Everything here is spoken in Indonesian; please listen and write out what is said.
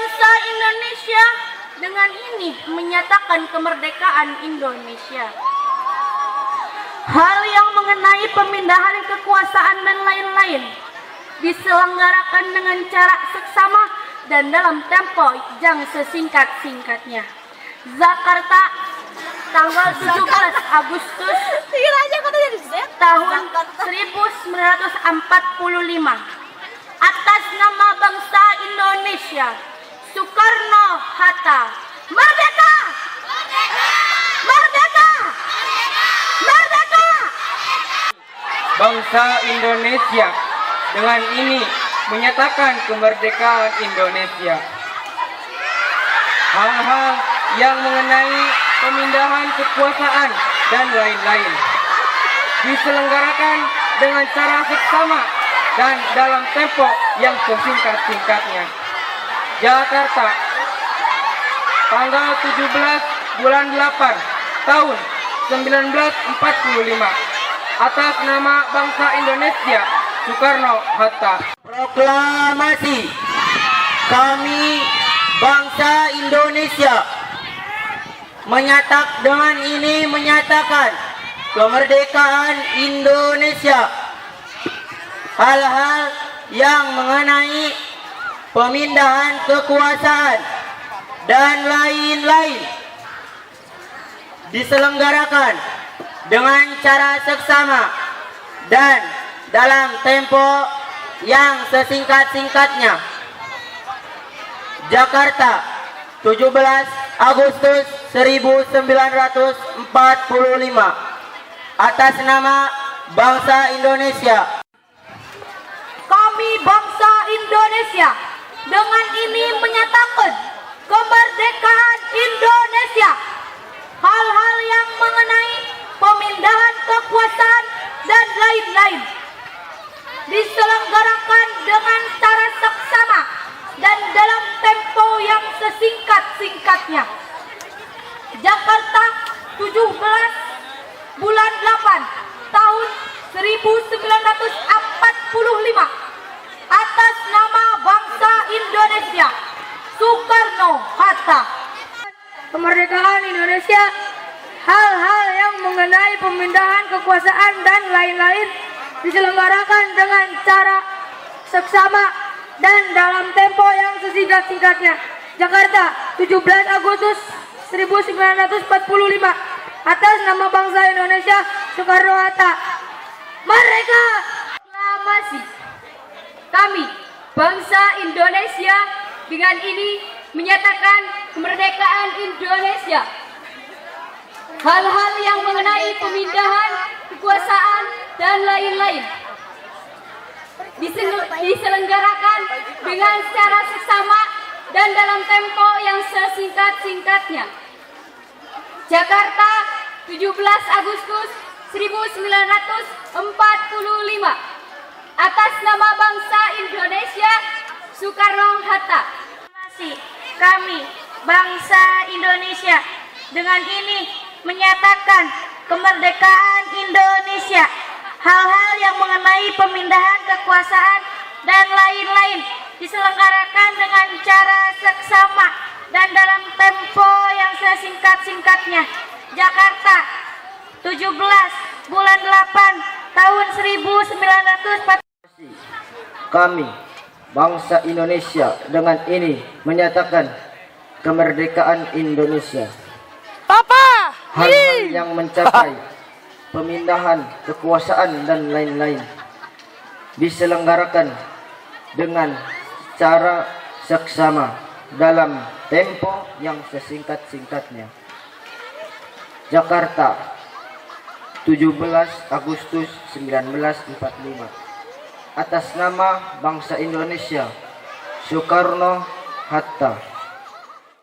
bangsa Indonesia dengan ini menyatakan kemerdekaan Indonesia. Hal yang mengenai pemindahan kekuasaan dan lain-lain diselenggarakan dengan cara seksama dan dalam tempo yang sesingkat-singkatnya. Jakarta, tanggal 17 Agustus tahun 1945. Atas nama bangsa Indonesia, Soekarno-Hatta. Merdeka! Merdeka! Merdeka! Merdeka! Bangsa Indonesia dengan ini menyatakan kemerdekaan Indonesia. Hal-hal yang mengenai pemindahan kekuasaan dan lain-lain diselenggarakan dengan cara seksama dan dalam tempo yang sesingkat-singkatnya. Jakarta, tanggal 17 bulan 8 tahun 1945. Atas nama bangsa Indonesia, Soekarno-Hatta. Proklamasi kami bangsa Indonesia menyatakan kemerdekaan Indonesia. Hal-hal yang mengenai pemindahan kekuasaan dan lain-lain diselenggarakan dengan cara seksama dan dalam tempo yang sesingkat-singkatnya. Jakarta, 17 Agustus 1945. Atas nama bangsa Indonesia. Kami bangsa Indonesia dengan ini menyatakan kemerdekaan Indonesia. Hal-hal yang mengenai pemindahan kekuasaan dan lain-lain diselenggarakan dengan cara seksama dan dalam tempo yang sesingkat-singkatnya. Jakarta, 17 bulan 8 tahun 1945. Atas nama bangsa Indonesia, Soekarno-Hatta. Kemerdekaan Indonesia. Hal-hal yang mengenai pemindahan kekuasaan dan lain-lain diselenggarakan dengan cara seksama dan dalam tempo yang sesingkat-singkatnya. Jakarta, 17 Agustus 1945. Atas nama bangsa Indonesia, Soekarno-Hatta. Merdeka! Proklamasi kami bangsa Indonesia dengan ini menyatakan kemerdekaan Indonesia. Hal-hal yang mengenai pemindahan kekuasaan dan lain-lain diselenggarakan dengan secara seksama dan dalam tempo yang sesingkat-singkatnya. Jakarta, 17 Agustus 1945. Atas nama bangsa Indonesia, Soekarno-Hatta. Kami bangsa Indonesia dengan ini menyatakan kemerdekaan Indonesia. Hal-hal yang mengenai pemindahan kekuasaan dan lain-lain diselenggarakan dengan cara seksama dan dalam tempo yang sesingkat-singkatnya. Jakarta, 17 bulan 8 tahun 1945. Kami bangsa Indonesia dengan ini menyatakan kemerdekaan Indonesia. Hal-hal yang mencapai pemindahan kekuasaan dan lain-lain diselenggarakan dengan cara seksama dalam tempo yang sesingkat-singkatnya. Jakarta, 17 Agustus 1945. Atas nama bangsa Indonesia, Soekarno-Hatta.